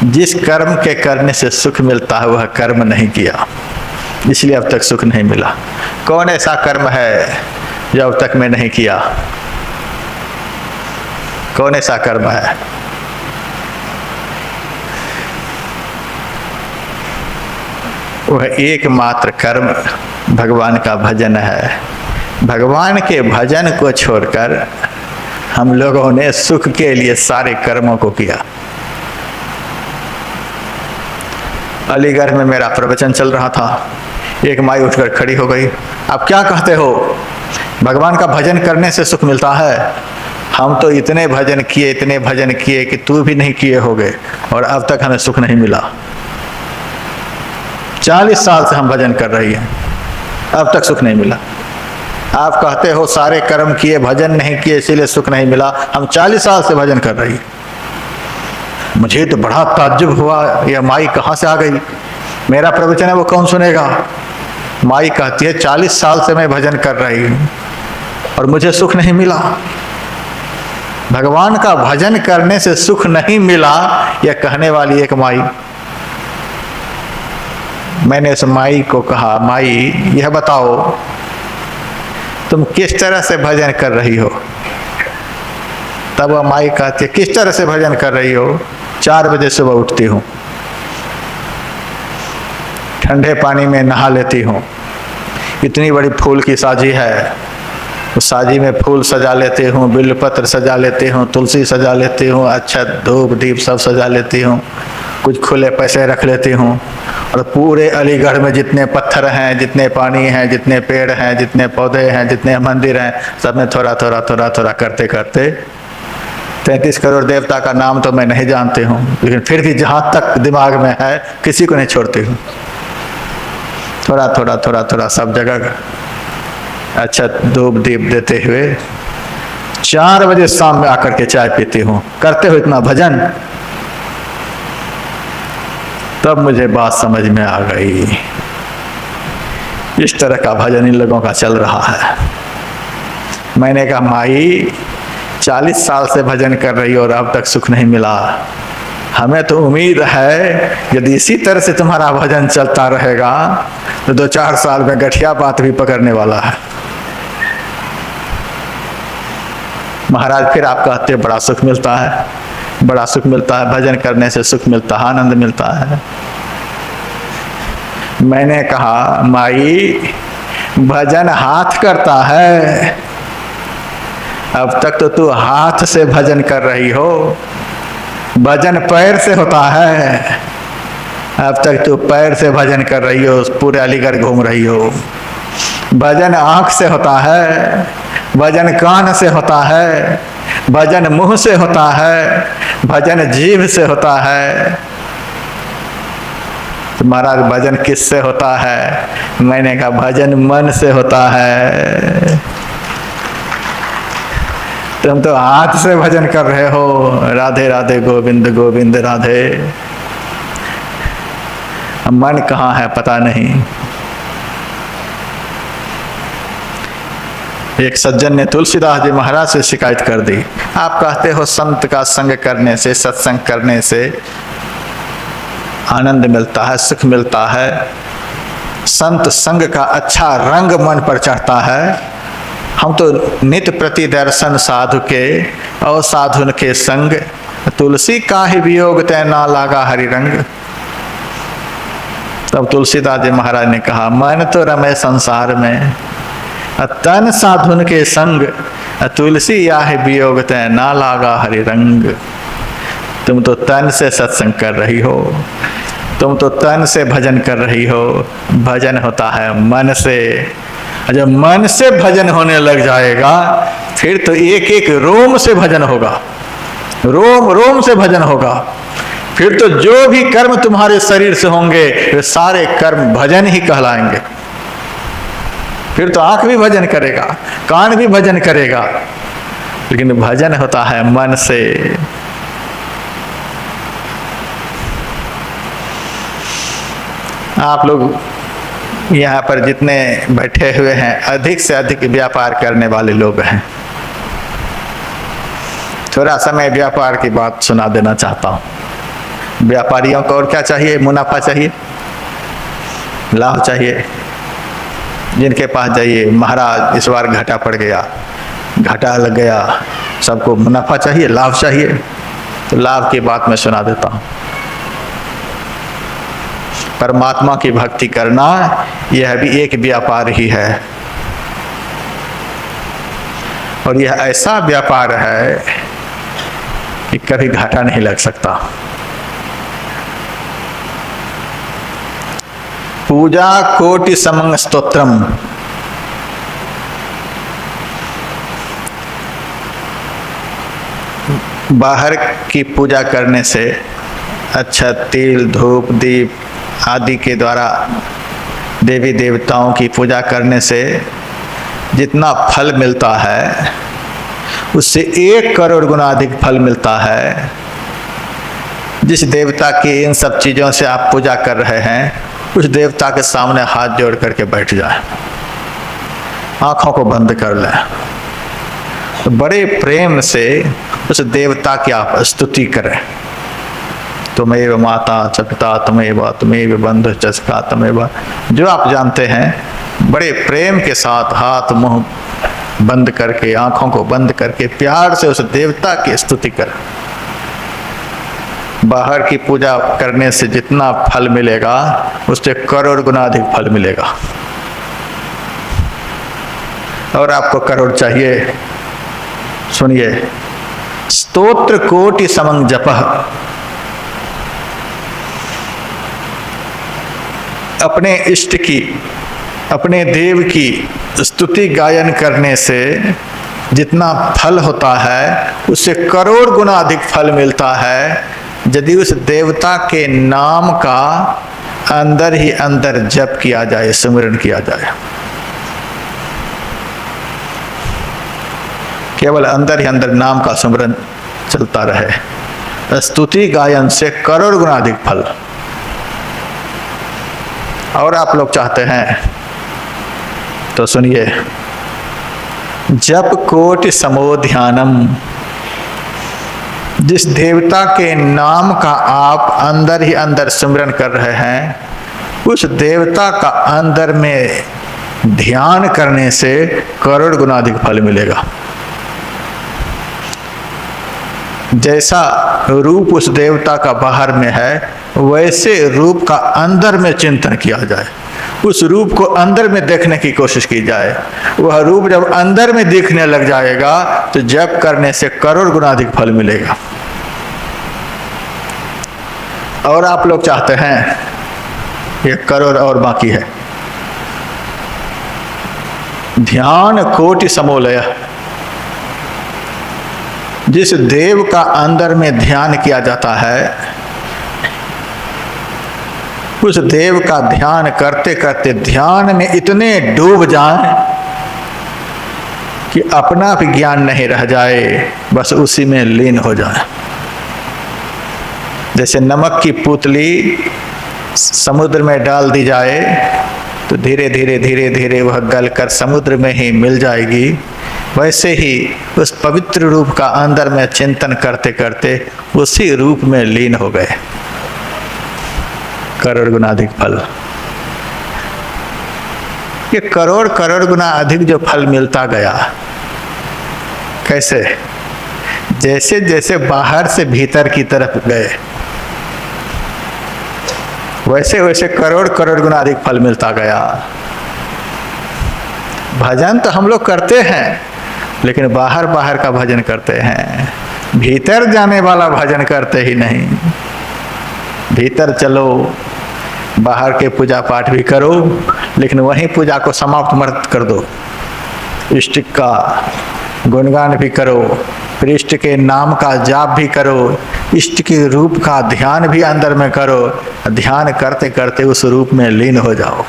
जिस कर्म के करने से सुख मिलता है वह कर्म नहीं किया, इसलिए अब तक सुख नहीं मिला। कौन ऐसा कर्म है जो अब तक मैं नहीं किया? कौन ऐसा कर्म है? वह एकमात्र कर्म भगवान का भजन है। भगवान के भजन को छोड़कर हम लोगों ने सुख के लिए सारे कर्मों को किया। अलीगढ़ में मेरा प्रवचन चल रहा था, एक माई उठकर खड़ी हो गई, आप क्या कहते हो, भगवान का भजन करने से सुख मिलता है? हम तो इतने भजन किए कि तू भी नहीं किए होगे, और अब तक हमें सुख नहीं मिला। 40 साल से हम भजन कर रही हैं, अब तक सुख नहीं मिला। आप कहते हो सारे कर्म किए, भजन नहीं किए, इसीलिए सुख नहीं मिला। हम 40 साल से भजन कर रही हैं। मुझे तो बड़ा ताज्जुब हुआ, यह माई कहाँ से आ गई? मेरा प्रवचन है वो कौन सुनेगा? माई कहती है 40 साल से मैं भजन कर रही हूँ और मुझे सुख नहीं मिला। भगवान का भजन करने से सुख नहीं मिला, यह कहने वाली एक माई। मैंने उस माई को कहा, माई यह बताओ तुम किस तरह से भजन कर रही हो? तब वह माई कहती है, किस तरह से भजन कर रही हो? 4 बजे सुबह उठती हूँ, ठंडे पानी में नहा लेती हूँ, इतनी बड़ी फूल की साजी है, उस साजी में फूल सजा लेती हूँ, बिल्वपत्र सजा लेती हूँ, तुलसी सजा लेती हूँ, अक्षत धूप दीप सब सजा लेती हूँ, कुछ खुले पैसे रख लेती हूँ, और पूरे अलीगढ़ में जितने पत्थर हैं, जितने पानी हैं, जितने पेड़ हैं, जितने पौधे हैं, जितने मंदिर हैं, सब में थोड़ा थोड़ा करते करते 33 करोड़ देवता का नाम तो मैं नहीं जानती हूँ, लेकिन फिर भी जहाँ तक दिमाग में है किसी को नहीं छोड़ती हूँ। थोड़ा सब जगह अच्छा धूप दीप देते हुए 4 बजे शाम में आकर के चाय पीती हूँ। करते हो इतना भजन? तब मुझे बात समझ में आ गई, इस तरह का भजन इन लोगों का चल रहा है। मैंने कहा माई 40 साल से भजन कर रही हो और अब तक सुख नहीं मिला। हमें तो उम्मीद है यदि इसी तरह से तुम्हारा भजन चलता रहेगा तो 2-4 साल में गठिया बात भी पकड़ने वाला है। महाराज फिर आप कहते हैं बड़ा सुख मिलता है, बड़ा सुख मिलता है, भजन करने से सुख मिलता है, आनंद मिलता है। मैंने कहा माई भजन हाथ करता है, अब तक तो तू हाथ से भजन कर रही हो, भजन पैर से होता है, अब तक तू पैर से भजन कर रही हो, पूरे अलीगढ़ घूम रही हो। भजन आँख से होता है, भजन कान से होता है, भजन मुंह से होता है, भजन जीभ से होता है। तो महाराज भजन किससे होता है? मैंने कहा भजन मन से होता है। तुम तो हाथ से भजन कर रहे हो, राधे राधे गोविंद गोविंद राधे। मन कहाँ है पता नहीं। एक सज्जन ने तुलसीदास जी महाराज से शिकायत कर दी, आप कहते हो संत का संग करने से, सत्संग करने से आनंद मिलता है, सुख मिलता है, संत संग का अच्छा रंग मन पर चढ़ता है। हम तो नित्य प्रति दर्शन साधु के और साधुन के संग, तुलसी का ही वियोग तै ना लागा हरि रंग। तब तुलसीदास जी महाराज ने कहा मन तो रमे संसार में, तन साधुन के संग, तुलसी या है वियोग तै ना लागा हरि रंग। तुम तो तन से सत्संग कर रही हो, तुम तो तन से भजन कर रही हो, भजन होता है मन से। जब मन से भजन होने लग जाएगा फिर तो एक एक रोम से भजन होगा, रोम रोम से भजन होगा। फिर तो जो भी कर्म तुम्हारे शरीर से होंगे वे सारे कर्म भजन ही कहलाएंगे। फिर तो आंख भी भजन करेगा, कान भी भजन करेगा, लेकिन भजन होता है मन से। आप लोग यहाँ पर जितने बैठे हुए हैं अधिक से अधिक व्यापार करने वाले लोग हैं। थोड़ा सा मैं व्यापार की बात सुना देना चाहता हूँ। व्यापारियों को और क्या चाहिए? मुनाफा चाहिए, लाभ चाहिए। जिनके पास जाइए, महाराज इस बार घाटा पड़ गया, घाटा लग गया, सबको मुनाफा चाहिए, लाभ चाहिए। तो लाभ की बात मैं सुना देता हूँ। परमात्मा की भक्ति करना यह भी एक व्यापार ही है, और यह ऐसा व्यापार है कि कभी घाटा नहीं लग सकता। पूजा कोटि समं स्तोत्रम, बाहर की पूजा करने से, अच्छा तेल धूप दीप आदि के द्वारा देवी देवताओं की पूजा करने से जितना फल मिलता है उससे 1 करोड़ गुना अधिक फल मिलता है। जिस देवता की इन सब चीज़ों से आप पूजा कर रहे हैं, उस देवता के सामने हाथ जोड़ करके बैठ जाए, आंखों को बंद कर लें, तो बड़े प्रेम से उस देवता की आप स्तुति करें। तुमेव माता च पिता तुमेव बंधु च सखा तुमेव, जो आप जानते हैं, बड़े प्रेम के साथ हाथ मुंह बंद करके, आंखों को बंद करके प्यार से उस देवता की स्तुति करें। बाहर की पूजा करने से जितना फल मिलेगा उससे करोड़ गुना अधिक फल मिलेगा। और आपको करोड़ चाहिए, सुनिए, स्तोत्र कोटि समं जपः, अपने इष्ट की, अपने देव की स्तुति गायन करने से जितना फल होता है उससे करोड़ गुना अधिक फल मिलता है यदि उस देवता के नाम का अंदर ही अंदर जप किया जाए, स्मरण किया जाए। केवल अंदर ही अंदर नाम का स्मरण चलता रहे, स्तुति गायन से करोड़ गुना अधिक फल। और आप लोग चाहते हैं तो सुनिए, जप कोटि समो ध्यानम, जिस देवता के नाम का आप अंदर ही अंदर सिमरन कर रहे हैं, उस देवता का अंदर में ध्यान करने से करोड़ गुना अधिक फल मिलेगा। जैसा रूप उस देवता का बाहर में है, वैसे रूप का अंदर में चिंतन किया जाए, उस रूप को अंदर में देखने की कोशिश की जाए। वह रूप जब अंदर में दिखने लग जाएगा तो जप करने से करोड़ गुना अधिक फल मिलेगा। और आप लोग चाहते हैं, ये करोड़ और बाकी है, ध्यान कोटि समोलय, जिस देव का अंदर में ध्यान किया जाता है, उस देव का ध्यान करते करते ध्यान में इतने डूब जाएं कि अपना भी ज्ञान नहीं रह जाए, बस उसी में लीन हो जाए। जैसे नमक की पुतली समुद्र में डाल दी जाए तो धीरे धीरे धीरे धीरे वह गलकर समुद्र में ही मिल जाएगी, वैसे ही उस पवित्र रूप का अंदर में चिंतन करते करते उसी रूप में लीन हो गए। करोड़ गुना अधिक फल, ये करोड़ करोड़ गुना अधिक जो फल मिलता गया, कैसे? जैसे जैसे बाहर से भीतर की तरफ गए, वैसे वैसे करोड़ करोड़ गुना अधिक फल मिलता गया। भजन तो हम लोग करते हैं, लेकिन बाहर बाहर का भजन करते हैं, भीतर जाने वाला भजन करते ही नहीं। भीतर चलो, बाहर के पूजा पाठ भी करो, लेकिन वहीं पूजा को समाप्त मत कर दो। इष्ट का गुणगान भी करो, फिर इष्ट के नाम का जाप भी करो, इष्ट के रूप का ध्यान भी अंदर में करो। ध्यान करते करते उस रूप में लीन हो जाओ।